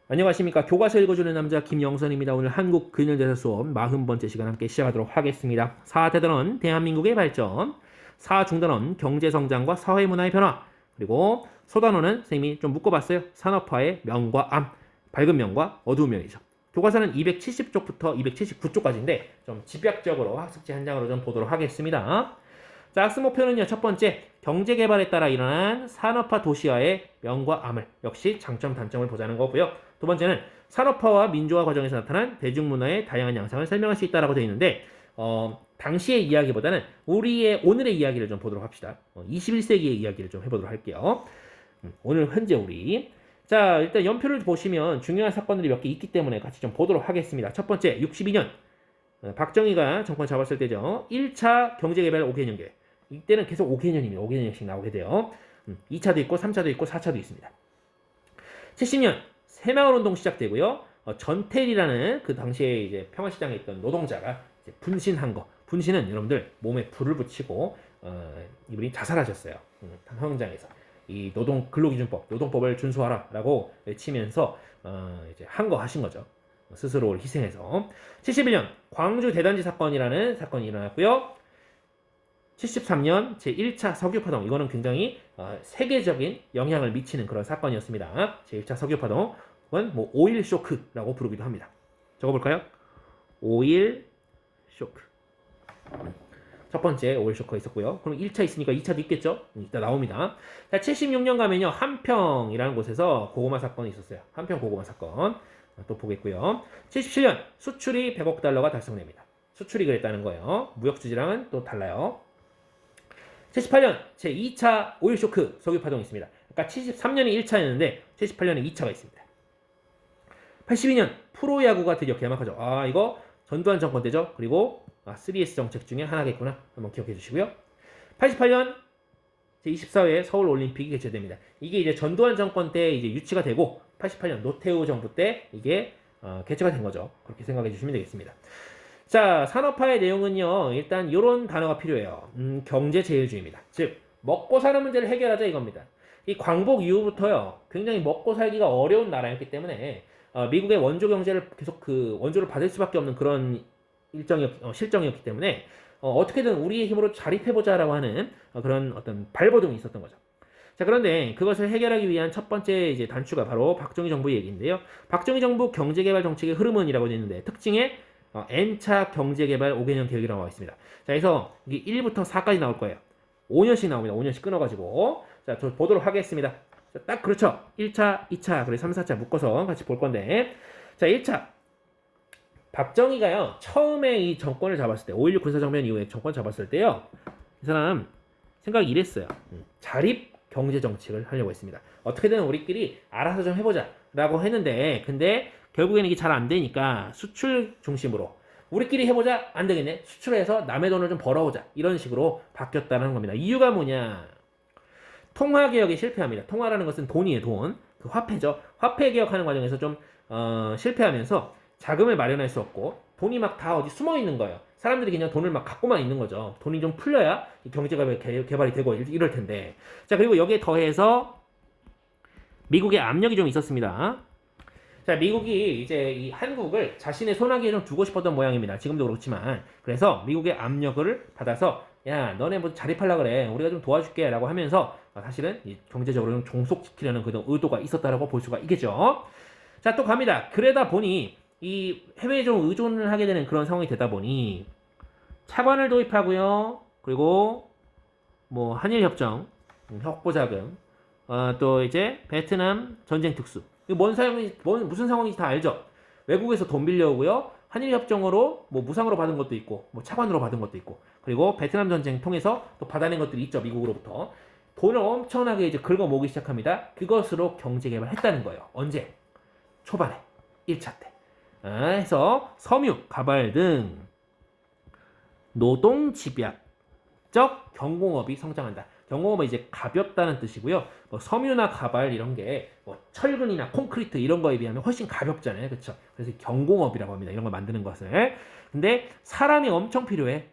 안녕하십니까. 교과서 읽어주는 남자 김영선입니다. 오늘 한국 근현대사 수업 40번째 시간 함께 시작하도록 하겠습니다. 사대단원 대한민국의 발전, 사중단원 경제성장과 사회문화의 변화, 그리고 소단원은 선생님이 좀 묶어봤어요. 산업화의 명과 암, 밝은 면과 어두운 면이죠. 교과서는 270쪽부터 279쪽까지인데 좀 집약적으로 학습지 한 장으로 좀 보도록 하겠습니다. 자, 학습 목표는요. 첫 번째, 경제 개발에 따라 일어난 산업화 도시화의 명과 암을 역시 장점 단점을 보자는 거고요. 두 번째는 산업화와 민주화 과정에서 나타난 대중문화의 다양한 양상을 설명할 수 있다라고 되어 있는데 당시의 이야기보다는 우리의 오늘의 이야기를 좀 보도록 합시다. 21세기의 이야기를 좀 해보도록 할게요. 오늘 현재 우리 자, 일단 연표를 보시면 중요한 사건들이 몇 개 있기 때문에 같이 좀 보도록 하겠습니다. 첫 번째, 62년 박정희가 정권 잡았을 때죠. 1차 경제개발 5개년 계획. 이때는 계속 5개년입니다. 5개년씩 나오게 돼요. 2차도 있고 3차도 있고 4차도 있습니다. 70년 새마을운동 시작되고요. 전태일이라는 그 당시에 이제 평화시장에 있던 노동자가 이제 분신한 거. 분신은 여러분들 몸에 불을 붙이고 이분이 자살하셨어요. 현장에서 이 노동 근로기준법, 노동법을 준수하라라고 외치면서 이제 한 거 하신 거죠. 스스로를 희생해서. 71년 광주 대단지 사건이라는 사건이 일어났고요. 73년 제1차 석유파동, 이거는 굉장히 세계적인 영향을 미치는 그런 사건이었습니다. 제1차 석유파동은 뭐 오일 쇼크라고 부르기도 합니다. 적어볼까요? 오일 쇼크. 첫 번째 오일 쇼크가 있었고요. 그럼 1차 있으니까 2차도 있겠죠? 이따 나옵니다. 자, 76년 가면요. 한평이라는 곳에서 고구마 사건이 있었어요. 한평 고구마 사건. 또 보겠고요. 77년 수출이 100억 달러가 달성됩니다. 수출이 그랬다는 거예요. 무역 수지랑은 또 달라요. 78년 제2차 오일 쇼크 석유 파동이 있습니다. 그러니까 73년이 1차였는데 78년에 2차가 있습니다. 82년 프로야구가 드디어 개막하죠. 아, 이거 전두환 정권 때죠. 그리고 3S 정책 중에 하나겠구나. 한번 기억해 주시고요. 88년 제24회 서울 올림픽이 개최됩니다. 이게 이제 전두환 정권 때 이제 유치가 되고 88년 노태우 정부 때 이게 개최가 된 거죠. 그렇게 생각해 주시면 되겠습니다. 자, 산업화의 내용은요. 일단 이런 단어가 필요해요. 경제제일주의입니다. 즉 먹고 사는 문제를 해결하자 이겁니다. 이 광복 이후부터요. 굉장히 먹고 살기가 어려운 나라였기 때문에 미국의 원조 경제를 계속 그 원조를 받을 수밖에 없는 그런 실정이었기 때문에 어떻게든 우리의 힘으로 자립해보자라고 하는 그런 어떤 발버둥이 있었던 거죠. 자, 그런데 그것을 해결하기 위한 첫 번째 이제 단추가 바로 박정희 정부의 얘기인데요. 박정희 정부 경제개발 정책의 흐름은이라고 되어 있는데 특징에 N차 경제개발 5개년 계획이라고 나와 있습니다. 자, 그래서 이게 1부터 4까지 나올 거예요. 5년씩 나옵니다. 5년씩 끊어가지고. 자, 저 보도록 하겠습니다. 자, 딱 그렇죠. 1차, 2차, 그리고 3, 4차 묶어서 같이 볼 건데. 자, 1차. 박정희가요, 처음에 이 정권을 잡았을 때, 5.16 군사정변 이후에 정권 잡았을 때요, 이 사람 생각이 이랬어요. 자립 경제 정책을 하려고 했습니다. 어떻게든 우리끼리 알아서 좀 해보자. 라고 했는데, 근데 결국에는 이게 잘 안 되니까 수출 중심으로 우리끼리 해보자. 안 되겠네. 수출해서 남의 돈을 좀 벌어오자. 이런 식으로 바뀌었다는 겁니다. 이유가 뭐냐? 통화개혁에 실패합니다. 통화라는 것은 돈이에요, 돈. 그 화폐죠. 화폐 개혁하는 과정에서 좀 실패하면서 자금을 마련할 수 없고 돈이 막 다 어디 숨어 있는 거예요. 사람들이 그냥 돈을 막 갖고만 있는 거죠. 돈이 좀 풀려야 경제가 개발이 되고 이럴 텐데. 자, 그리고 여기에 더해서 미국의 압력이 좀 있었습니다. 자, 미국이 이제 이 한국을 자신의 손아귀에 좀 두고 싶었던 모양입니다. 지금도 그렇지만. 그래서 미국의 압력을 받아서 야, 너네 뭐 자립하려고 그래. 우리가 좀 도와줄게. 라고 하면서 사실은 경제적으로 좀 종속시키려는 그런 의도가 있었다라고 볼 수가 있겠죠. 자, 또 갑니다. 그러다 보니 이 해외에 좀 의존을 하게 되는 그런 상황이 되다 보니 차관을 도입하고요. 그리고 뭐 한일협정, 확보자금, 또 이제 베트남 전쟁 특수. 무슨 상황인지 다 알죠? 외국에서 돈 빌려오고요. 한일협정으로 뭐 무상으로 받은 것도 있고, 뭐 차관으로 받은 것도 있고, 그리고 베트남 전쟁 통해서 또 받아낸 것들이 있죠. 미국으로부터. 돈을 엄청나게 이제 긁어 모으기 시작합니다. 그것으로 경제 개발을 했다는 거예요. 언제? 초반에. 1차 때. 해서 섬유, 가발 등 노동 집약적 경공업이 성장한다. 경공업은 이제 가볍다는 뜻이고요. 뭐 섬유나 가발 이런 게 뭐 철근이나 콘크리트 이런 거에 비하면 훨씬 가볍잖아요. 그렇죠? 그래서 경공업이라고 합니다. 이런 걸 만드는 것을. 근데 사람이 엄청 필요해.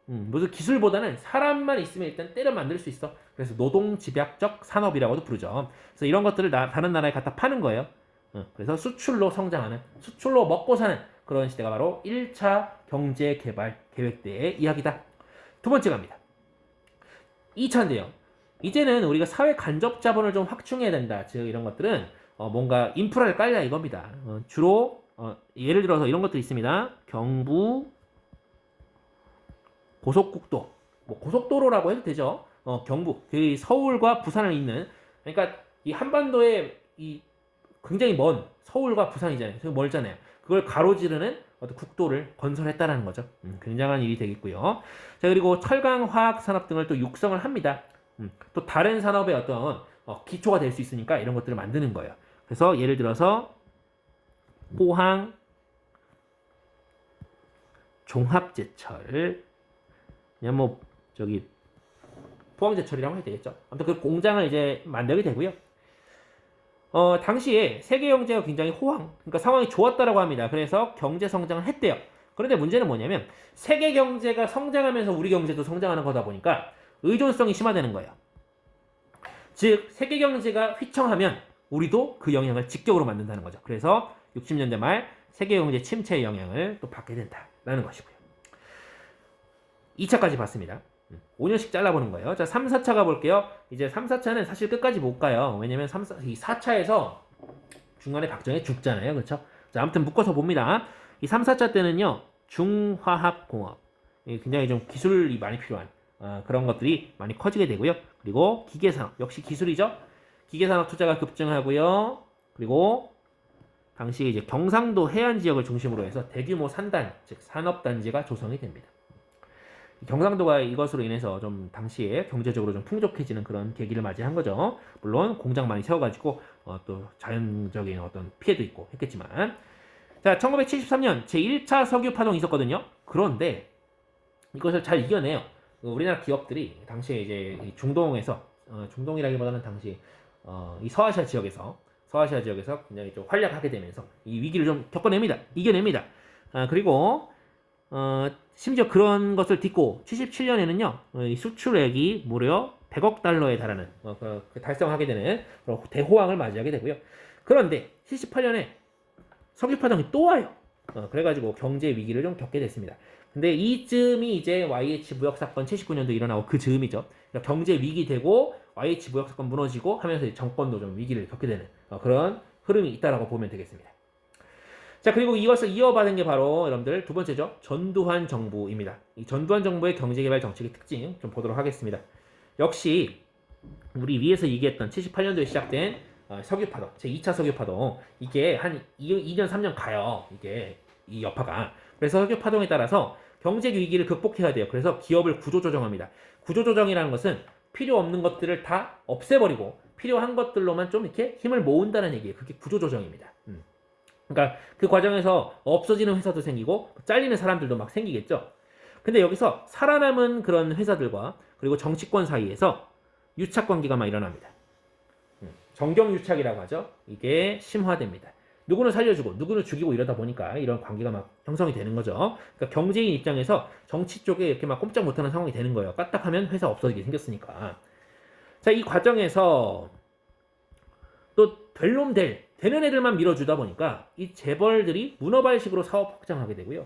무슨 기술보다는 사람만 있으면 일단 때려 만들 수 있어. 그래서 노동 집약적 산업이라고도 부르죠. 그래서 이런 것들을 다른 나라에 갖다 파는 거예요. 그래서 수출로 성장하는, 수출로 먹고 사는 그런 시대가 바로 1차 경제개발 계획 때의 이야기다. 두 번째 갑니다. 2차인데요. 이제는 우리가 사회 간접 자본을 좀 확충해야 된다. 즉 이런 것들은 뭔가 인프라를 깔려 이겁니다. 주로 예를 들어서 이런 것도 있습니다. 경부 고속국도, 뭐 고속도로라고 해도 되죠. 경부, 그 서울과 부산을 잇는, 그러니까 이 한반도에 이 굉장히 먼 서울과 부산이잖아요. 되게 멀잖아요. 그걸 가로지르는 어떤 국도를 건설했다라는 거죠. 굉장한 일이 되겠고요. 자, 그리고 철강, 화학 산업 등을 또 육성을 합니다. 또 다른 산업의 어떤 기초가 될 수 있으니까 이런 것들을 만드는 거예요. 그래서 예를 들어서 포항 종합제철, 그냥 뭐 저기 포항제철이라고 해도 되겠죠. 아무튼 그 공장을 이제 만들게 되고요. 당시에 세계 경제가 굉장히 호황, 그러니까 상황이 좋았다라고 합니다. 그래서 경제 성장을 했대요. 그런데 문제는 뭐냐면 세계 경제가 성장하면서 우리 경제도 성장하는 거다 보니까 의존성이 심화되는 거예요. 즉 세계 경제가 휘청하면 우리도 그 영향을 직격으로 만든다는 거죠. 그래서 60년대 말 세계 경제 침체의 영향을 또 받게 된다라는 것이고요. 2차까지 봤습니다. 5년씩 잘라보는 거예요. 자, 3, 4차 가볼게요. 이제 3, 4차는 사실 끝까지 못 가요. 왜냐면 4, 4차에서 중간에 박정희 죽잖아요. 그렇죠? 자, 아무튼 묶어서 봅니다. 이 3, 4차 때는요. 중화학공업. 굉장히 좀 기술이 많이 필요한 그런 것들이 많이 커지게 되고요. 그리고 기계산업. 역시 기술이죠. 기계산업 투자가 급증하고요. 그리고 당시 이제 경상도 해안 지역을 중심으로 해서 대규모 산단, 즉 산업단지가 조성이 됩니다. 경상도가 이것으로 인해서 좀 당시에 경제적으로 좀 풍족해지는 그런 계기를 맞이한 거죠. 물론 공장 많이 세워가지고 또 자연적인 어떤 피해도 있고 했겠지만, 자, 1973년 제1차 석유 파동이 있었거든요. 그런데 이것을 잘 이겨내요. 우리나라 기업들이 당시에 이제 중동에서 중동이라기보다는 당시 이 서아시아 지역에서 굉장히 좀 활약하게 되면서 이 위기를 좀 이겨냅니다. 그리고 심지어 그런 것을 딛고 77년에는요 수출액이 무려 100억 달러에 달하는 달성하게 되는 그런 대호황을 맞이하게 되고요. 그런데 78년에 석유파동이 또 와요. 그래가지고 경제 위기를 좀 겪게 됐습니다. 근데 이쯤이 이제 YH 무역 사건 79년도 일어나고 그 즈음이죠. 그러니까 경제 위기 되고 YH 무역 사건 무너지고 하면서 정권도 좀 위기를 겪게 되는 그런 흐름이 있다라고 보면 되겠습니다. 자, 그리고 이것을 이어받은 게 바로 여러분들 두 번째죠. 전두환 정부입니다. 이 전두환 정부의 경제개발 정책의 특징 좀 보도록 하겠습니다. 역시 우리 위에서 얘기했던 78년도에 시작된 석유파동, 제2차 석유파동, 이게 한 2년 3년 가요. 이게 이 여파가. 그래서 석유파동에 따라서 경제 위기를 극복해야 돼요. 그래서 기업을 구조조정합니다. 구조조정이라는 것은 필요 없는 것들을 다 없애버리고 필요한 것들로만 좀 이렇게 힘을 모은다는 얘기예요. 그게 구조조정입니다. 그러니까 그 과정에서 없어지는 회사도 생기고 잘리는 사람들도 막 생기겠죠. 근데 여기서 살아남은 그런 회사들과 그리고 정치권 사이에서 유착 관계가 막 일어납니다. 정경유착이라고 하죠. 이게 심화됩니다. 누구는 살려주고 누구는 죽이고 이러다 보니까 이런 관계가 막 형성이 되는 거죠. 그러니까 경제인 입장에서 정치 쪽에 이렇게 막 꼼짝 못하는 상황이 되는 거예요. 까딱하면 회사 없어지게 생겼으니까. 자, 이 과정에서 또 될 놈 되는 애들만 밀어주다 보니까 이 재벌들이 문어발식으로 사업 확장하게 되고요.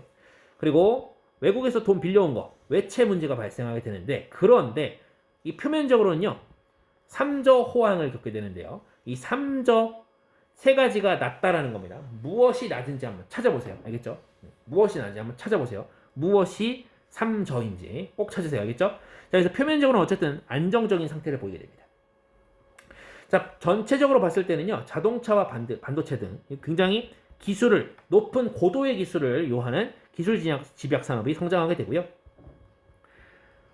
그리고 외국에서 돈 빌려온 거, 외채 문제가 발생하게 되는데, 그런데 이 표면적으로는요 3저 호황을 겪게 되는데요. 이 3저 세 가지가 낮다라는 겁니다. 무엇이 낮은지 한번 찾아보세요. 알겠죠? 무엇이 낮은지 한번 찾아보세요. 무엇이 3저인지 꼭 찾으세요. 알겠죠? 자, 그래서 표면적으로는 어쨌든 안정적인 상태를 보이게 됩니다. 자, 전체적으로 봤을 때는요, 자동차와 반도체 등 굉장히 높은 고도의 기술을 요하는 기술 집약 산업이 성장하게 되고요.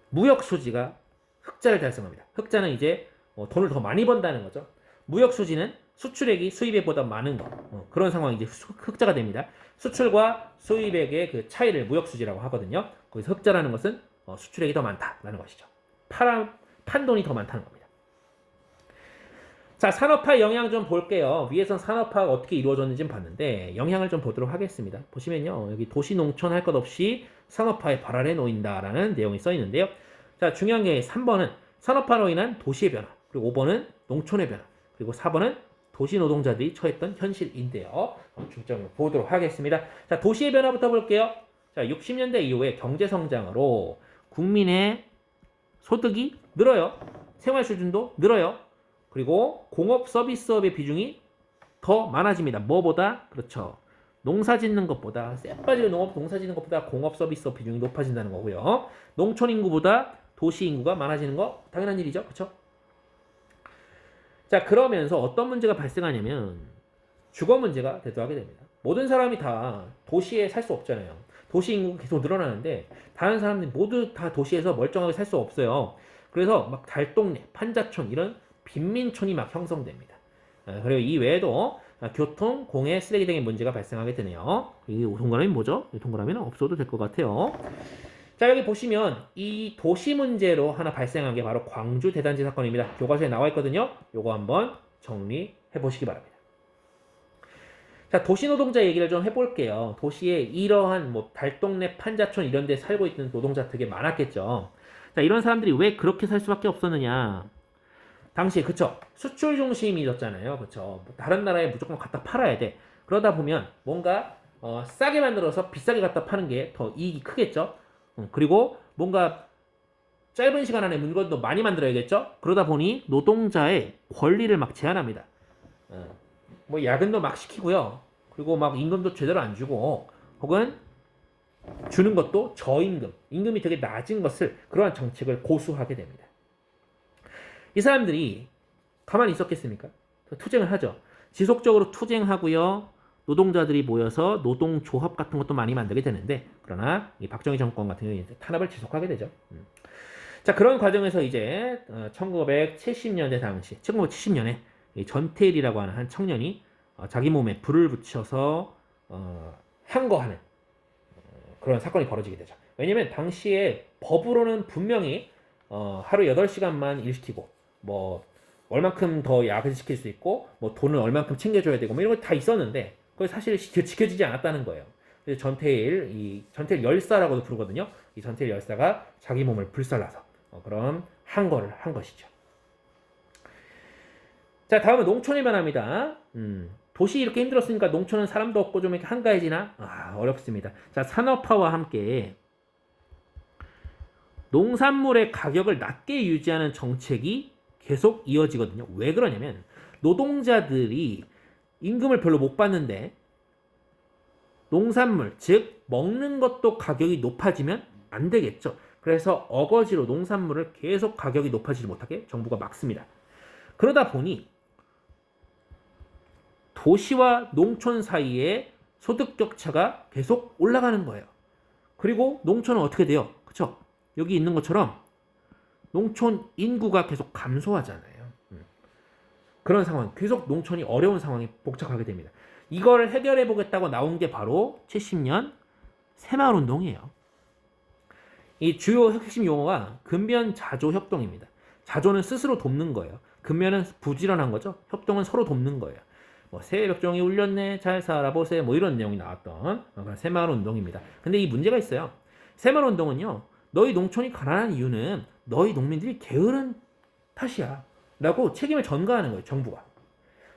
무역 수지가 흑자를 달성합니다. 흑자는 이제 돈을 더 많이 번다는 거죠. 무역 수지는 수출액이 수입액보다 많은 거, 그런 상황이 이제 흑자가 됩니다. 수출과 수입액의 그 차이를 무역 수지라고 하거든요. 거기서 흑자라는 것은 수출액이 더 많다라는 것이죠. 판 돈이 더 많다는 겁니다. 자, 산업화 영향 좀 볼게요. 위에선 산업화가 어떻게 이루어졌는지 봤는데 영향을 좀 보도록 하겠습니다. 보시면요, 여기 도시 농촌 할 것 없이 산업화의 발 아래 놓인다라는 내용이 써 있는데요. 자, 중요한 게 3번은 산업화로 인한 도시의 변화, 그리고 5번은 농촌의 변화, 그리고 4번은 도시 노동자들이 처했던 현실인데요. 중점을 보도록 하겠습니다. 자, 도시의 변화부터 볼게요. 자, 60년대 이후에 경제 성장으로 국민의 소득이 늘어요. 생활 수준도 늘어요. 그리고 공업 서비스업의 비중이 더 많아집니다. 뭐보다? 그렇죠. 농사 짓는 것보다 쎄 빠지게 농사 짓는 것보다 공업 서비스업 비중이 높아진다는 거고요. 농촌 인구보다 도시 인구가 많아지는 거 당연한 일이죠. 그렇죠? 자, 그러면서 어떤 문제가 발생하냐면 주거 문제가 대두하게 됩니다. 모든 사람이 다 도시에 살 수 없잖아요. 도시 인구가 계속 늘어나는데 다른 사람들이 모두 다 도시에서 멀쩡하게 살 수 없어요. 그래서 막 달동네, 판자촌 이런 빈민촌이 막 형성됩니다. 그리고 이 외에도 교통, 공해, 쓰레기 등의 문제가 발생하게 되네요. 이 동그라미 뭐죠? 이 동그라미는 없어도 될 것 같아요. 자, 여기 보시면 이 도시 문제로 하나 발생한 게 바로 광주 대단지 사건입니다. 교과서에 나와 있거든요. 요거 한번 정리해 보시기 바랍니다. 자, 도시 노동자 얘기를 좀 해볼게요. 도시에 이러한 뭐 달동네, 판자촌 이런 데 살고 있는 노동자 되게 많았겠죠. 자, 이런 사람들이 왜 그렇게 살 수밖에 없었느냐? 당시에 그쵸, 수출 중심이었잖아요. 그쵸, 다른 나라에 무조건 갖다 팔아야 돼. 그러다 보면 뭔가 싸게 만들어서 비싸게 갖다 파는 게 더 이익이 크겠죠. 그리고 뭔가 짧은 시간 안에 물건도 많이 만들어야겠죠. 그러다 보니 노동자의 권리를 막 제한합니다. 뭐 야근도 막 시키고요. 그리고 막 임금도 제대로 안 주고, 혹은 주는 것도 저임금, 임금이 되게 낮은 것을, 그러한 정책을 고수하게 됩니다. 이 사람들이 가만히 있었겠습니까? 투쟁을 하죠. 지속적으로 투쟁하고요. 노동자들이 모여서 노동조합 같은 것도 많이 만들게 되는데, 그러나 이 박정희 정권 같은 경우에 탄압을 지속하게 되죠. 자, 그런 과정에서 이제 1970년대 당시, 1970년에 전태일이라고 하는 한 청년이 자기 몸에 불을 붙여서 항거하는 그런 사건이 벌어지게 되죠. 왜냐면 당시에 법으로는 분명히 하루 8시간만 일시키고, 뭐 얼만큼 더 야근시킬 수 있고, 뭐 돈을 얼만큼 챙겨줘야 되고, 뭐 이런 거 다 있었는데 그게 사실 지켜지지 않았다는 거예요. 그래서 전태일 열사라고도 부르거든요. 이 전태일 열사가 자기 몸을 불살라서 그런 항거를 한 것이죠. 자, 다음은 농촌의 변화입니다. 도시 이렇게 힘들었으니까 농촌은 사람도 없고 좀 이렇게 한가해지나? 어렵습니다. 자, 산업화와 함께 농산물의 가격을 낮게 유지하는 정책이 계속 이어지거든요. 왜 그러냐면 노동자들이 임금을 별로 못 받는데 농산물, 즉 먹는 것도 가격이 높아지면 안 되겠죠. 그래서 어거지로 농산물을 계속 가격이 높아지지 못하게 정부가 막습니다. 그러다 보니 도시와 농촌 사이에 소득 격차가 계속 올라가는 거예요. 그리고 농촌은 어떻게 돼요? 그쵸? 여기 있는 것처럼 농촌 인구가 계속 감소하잖아요. 그런 상황, 계속 농촌이 어려운 상황에 복잡하게 됩니다. 이걸 해결해 보겠다고 나온 게 바로 70년 새마을운동이에요. 이 주요 핵심 용어가 근면 자조 협동입니다. 자조는 스스로 돕는 거예요. 근면은 부지런한 거죠. 협동은 서로 돕는 거예요. 뭐 새벽종이 울렸네, 잘 살아보세, 뭐 이런 내용이 나왔던 새마을운동입니다. 근데 이 문제가 있어요. 새마을운동은요, 너희 농촌이 가난한 이유는 너희 농민들이 게으른 탓이야 라고 책임을 전가하는 거예요. 정부가.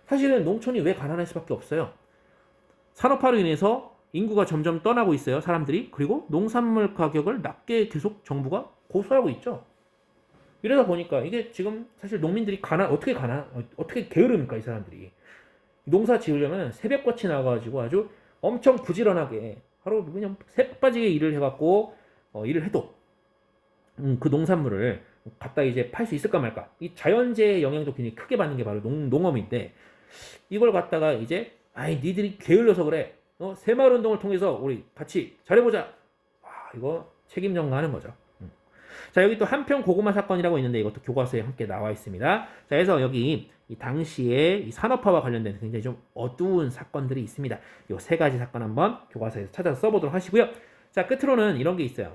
사실은 농촌이 왜 가난할 수밖에 없어요. 산업화로 인해서 인구가 점점 떠나고 있어요. 사람들이. 그리고 농산물 가격을 낮게 계속 정부가 고수하고 있죠. 이러다 보니까 이게 지금 사실 농민들이 어떻게 게으릅니까 이 사람들이. 농사 지으려면 새벽같이 나가가지고 아주 엄청 부지런하게 하루 그냥 새 빠지게 일을 해갖고 일을 해도 그 농산물을 갖다 이제 팔 수 있을까 말까. 이 자연재해 영향도 굉장히 크게 받는 게 바로 농업인데, 이걸 갖다가 이제 니들이 게을러서 그래. 새마을운동을 통해서 우리 같이 잘해보자. 이거 책임 전가하는 거죠. 자, 여기 또 한평 고구마 사건이라고 있는데 이것도 교과서에 함께 나와 있습니다. 자, 그래서 여기 이 당시에 이 산업화와 관련된 굉장히 좀 어두운 사건들이 있습니다. 이 세 가지 사건 한번 교과서에서 찾아서 써보도록 하시고요. 자, 끝으로는 이런 게 있어요.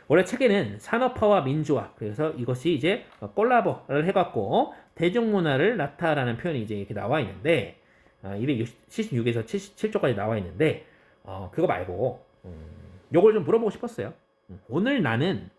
원래 책에는 산업화와 민주화, 그래서 이것이 이제 콜라보를 해갖고 대중문화를 낳다라는 표현이 이제 이렇게 나와 있는데 276에서 77조까지 나와 있는데 그거 말고 요걸 좀 물어보고 싶었어요. 오늘 나는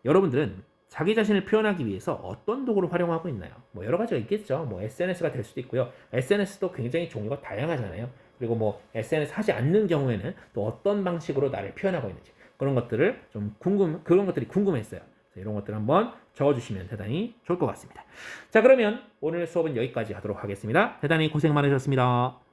여러분들은 자기 자신을 표현하기 위해서 어떤 도구를 활용하고 있나요? 뭐 여러 가지가 있겠죠. 뭐 SNS가 될 수도 있고요. SNS도 굉장히 종류가 다양하잖아요. 그리고 뭐 SNS 하지 않는 경우에는 또 어떤 방식으로 나를 표현하고 있는지 그런 것들을 좀 그런 것들이 궁금했어요. 이런 것들 한번 적어주시면 대단히 좋을 것 같습니다. 자, 그러면 오늘 수업은 여기까지 하도록 하겠습니다. 대단히 고생 많으셨습니다.